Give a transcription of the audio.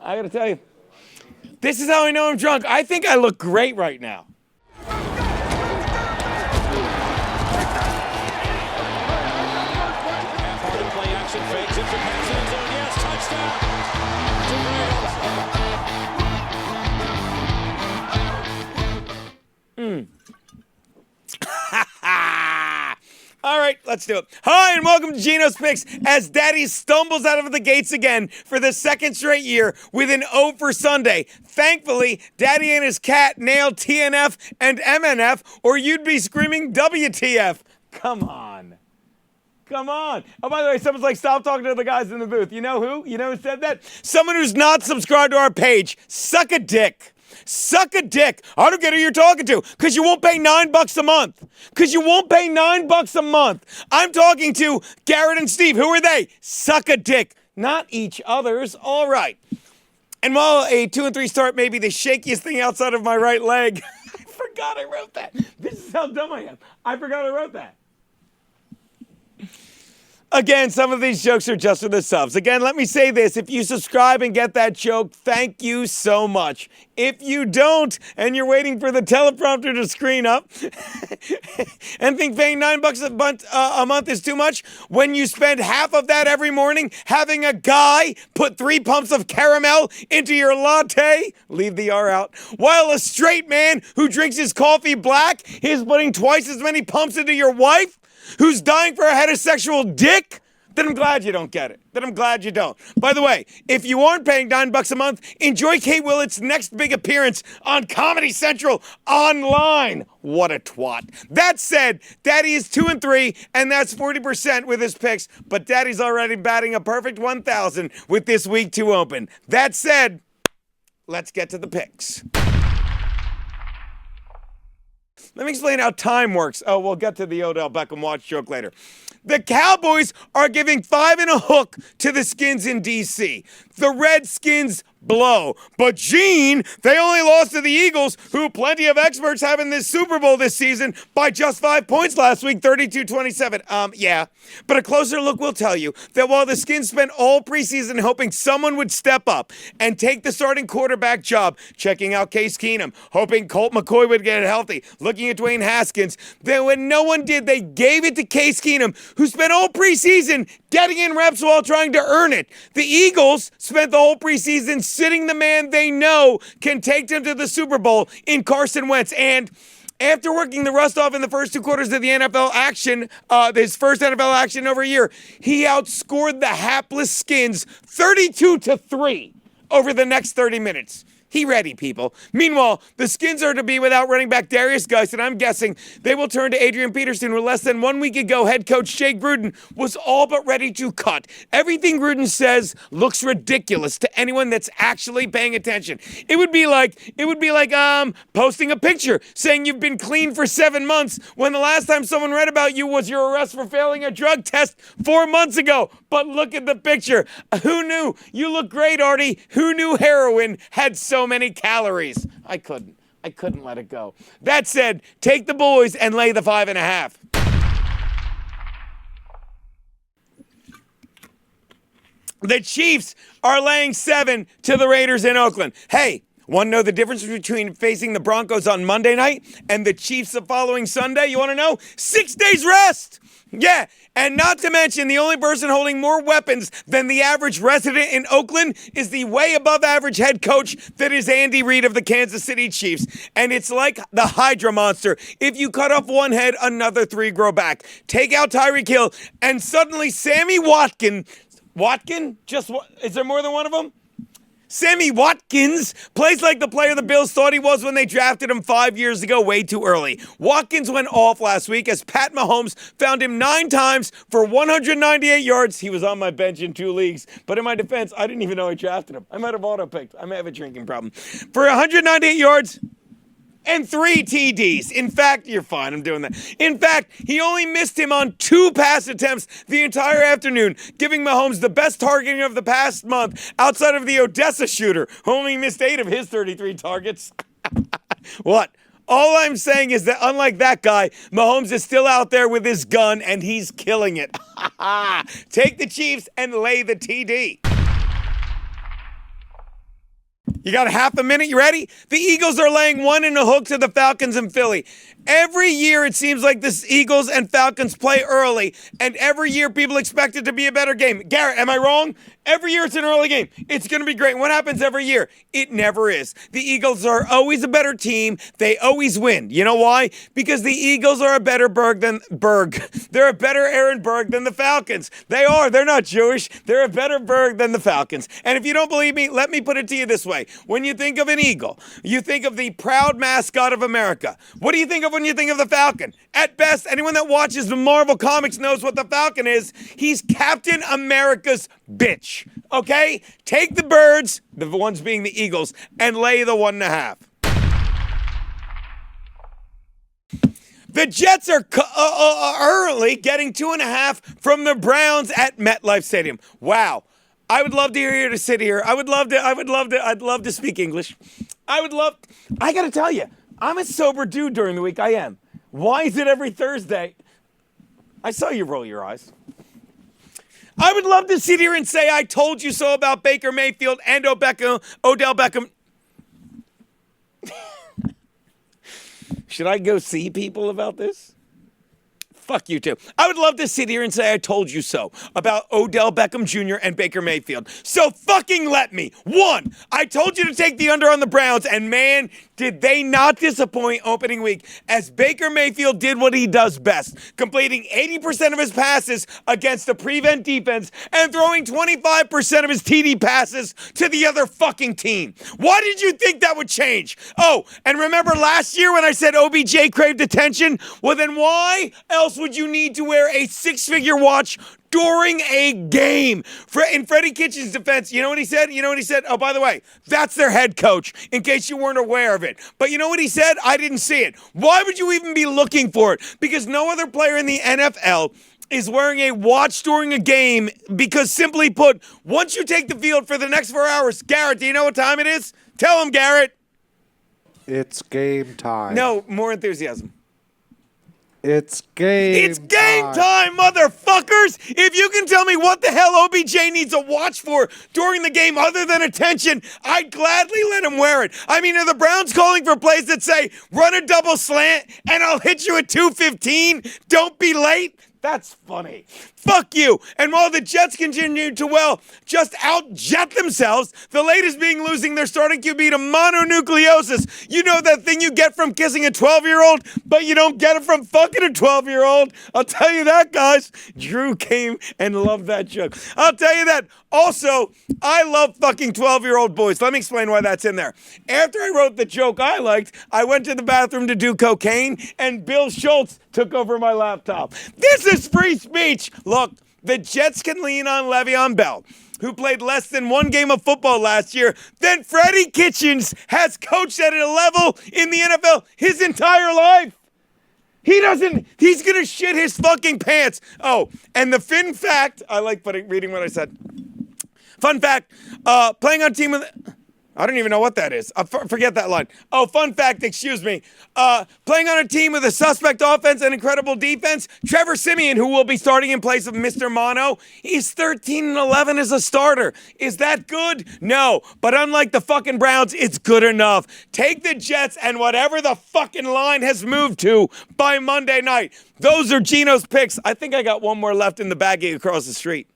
I got to tell you, this is how I know I'm drunk. I think I look great right now. Play action fakes it for Paxton. Yes, touchdown. All right, let's do it. Hi, and welcome to Genos Picks as Daddy stumbles out of the gates again for the second straight year with an O for Sunday. Thankfully, Daddy and his cat nailed TNF and MNF, or you'd be screaming WTF. Come on. Come on. Oh, by the way, someone's like, stop talking to the guys in the booth. You know who? You know who said that? Someone who's not subscribed to our page. Suck a dick. Suck a dick. I don't get who you're talking to. Because you won't pay $9 a month. Because you won't pay $9 a month. I'm talking to Garrett and Steve. Who are they? Suck a dick. Not each other's. All right. And while a 2-3 start may be the shakiest thing outside of my right leg, I forgot I wrote that. This is how dumb I am. I forgot I wrote that. Again, some of these jokes are just for the subs. Again, let me say this. If you subscribe and get that joke, thank you so much. If you don't, and you're waiting for the teleprompter to screen up and think paying $9 a month is too much, when you spend half of that every morning having a guy put 3 pumps of caramel into your latte, leave the R out, while a straight man who drinks his coffee black is putting twice as many pumps into your wife, who's dying for a heterosexual dick, then I'm glad you don't get it. Then I'm glad you don't. By the way, if you aren't paying $9 a month, enjoy Kate Willett's next big appearance on Comedy Central online. What a twat. That said, Daddy is 2-3, and that's 40% with his picks, but Daddy's already batting a perfect 1,000 with this week 2 open. That said, let's get to the picks. Let me explain how time works. Oh, we'll get to the Odell Beckham watch joke later. The Cowboys are giving 5 and a hook to the Skins in D.C. The Redskins blow. But Gene, they only lost to the Eagles, who plenty of experts have in this Super Bowl this season, by just 5 points last week, 32-27. Yeah. But a closer look will tell you that while the Skins spent all preseason hoping someone would step up and take the starting quarterback job, checking out Case Keenum, hoping Colt McCoy would get healthy, looking at Dwayne Haskins, then when no one did, they gave it to Case Keenum, who spent all preseason getting in reps while trying to earn it. The Eagles spent the whole preseason sitting the man they know can take them to the Super Bowl in Carson Wentz. And after working the rust off in the first 2 quarters of the NFL action, his first NFL action in over a year, he outscored the hapless Skins 32-3 over the next 30 minutes. He ready, people. Meanwhile, the Skins are to be without running back Darius Geis, and I'm guessing they will turn to Adrian Peterson, who less than 1 week ago, head coach Jay Gruden was all but ready to cut. Everything Gruden says looks ridiculous to anyone that's actually paying attention. It would be like posting a picture saying you've been clean for 7 months when the last time someone read about you was your arrest for failing a drug test 4 months ago. But look at the picture. Who knew? You look great, Artie. Who knew heroin had so many calories? I couldn't let it go. That said, take the boys and lay the 5.5. The Chiefs are laying 7 to the Raiders in Oakland. Hey, want to know the difference between facing the Broncos on Monday night and the Chiefs the following Sunday? You want to know? 6 days rest. Yeah, and not to mention the only person holding more weapons than the average resident in Oakland is the way above average head coach that is Andy Reid of the Kansas City Chiefs. And it's like the Hydra monster. If you cut off one head, another 3 grow back. Take out Tyreek Hill, and suddenly Sammy Watkins, is there more than one of them? Sammy Watkins plays like the player the Bills thought he was when they drafted him 5 years ago, way too early. Watkins went off last week as Pat Mahomes found him 9 times for 198 yards. He was on my bench in 2 leagues, but in my defense, I didn't even know I drafted him. I might have auto-picked. I may have a drinking problem. For 198 yards and 3 TDs. In fact, you're fine, I'm doing that. In fact, he only missed him on 2 pass attempts the entire afternoon, giving Mahomes the best targeting of the past month outside of the Odessa shooter, who only missed 8 of his 33 targets. What? All I'm saying is that unlike that guy, Mahomes is still out there with his gun and he's killing it. Take the Chiefs and lay the TD. You got a half a minute? You ready? The Eagles are laying 1.5 to the Falcons in Philly. Every year it seems like the Eagles and Falcons play early, and every year people expect it to be a better game. Garrett, am I wrong? Every year it's an early game. It's going to be great. What happens every year? It never is. The Eagles are always a better team. They always win. You know why? Because the Eagles are a better They're a better Aaron Berg than the Falcons. They are. They're not Jewish. They're a better Berg than the Falcons. And if you don't believe me, let me put it to you this way. When you think of an eagle, you think of the proud mascot of America. What do you think of when you think of the Falcon? At best, anyone that watches the Marvel Comics knows what the Falcon is. He's Captain America's bitch. Okay? Take the birds, the ones being the Eagles, and lay the 1.5. The Jets are currently getting 2.5 from the Browns at MetLife Stadium. Wow. I would love to sit here. I'd love to speak English. I gotta tell you, I'm a sober dude during the week. I am. Why is it every Thursday? I saw you roll your eyes. I would love to sit here and say I told you so about Baker Mayfield and Odell Beckham. Should I go see people about this? Fuck you too. I would love to sit here and say I told you so about Odell Beckham Jr. and Baker Mayfield. So fucking let me. 1, I told you to take the under on the Browns, and man, did they not disappoint opening week as Baker Mayfield did what he does best, completing 80% of his passes against the prevent defense and throwing 25% of his TD passes to the other fucking team. Why did you think that would change? Oh, and remember last year when I said OBJ craved attention? Well, then why else would you need to wear a 6-figure watch during a game? In Freddie Kitchens' defense, you know what he said? Oh, by the way, that's their head coach, in case you weren't aware of it. But you know what he said? I didn't see it. Why would you even be looking for it? Because no other player in the NFL is wearing a watch during a game because, simply put, once you take the field for the next 4 hours, Garrett, do you know what time it is? Tell him, Garrett. It's game time. No, more enthusiasm. It's game time, motherfuckers! If you can tell me what the hell OBJ needs a watch for during the game other than attention, I'd gladly let him wear it. I mean, are the Browns calling for plays that say, run a double slant and I'll hit you at 2:15? Don't be late? That's funny. Fuck you. And while the Jets continue to, just out-jet themselves, the latest being losing their starting QB to mononucleosis. You know that thing you get from kissing a 12-year-old, but you don't get it from fucking a 12-year-old? I'll tell you that, guys. Drew came and loved that joke. I'll tell you that. Also, I love fucking 12-year-old boys. Let me explain why that's in there. After I wrote the joke I liked, I went to the bathroom to do cocaine, and Bill Schultz took over my laptop. This is free speech. Look, the Jets can lean on Le'Veon Bell, who played less than 1 game of football last year. Then Freddie Kitchens has coached at a level in the NFL his entire life. He's going to shit his fucking pants. Oh, and the fun fact, I like reading what I said. Fun fact, playing on a team with... I don't even know what that is. Forget that line. Oh, fun fact, excuse me. Playing on a team with a suspect offense and incredible defense, Trevor Siemian, who will be starting in place of Mr. Mono, he's 13-11 as a starter. Is that good? No. But unlike the fucking Browns, it's good enough. Take the Jets and whatever the fucking line has moved to by Monday night. Those are Genos picks. I think I got one more left in the baggie across the street.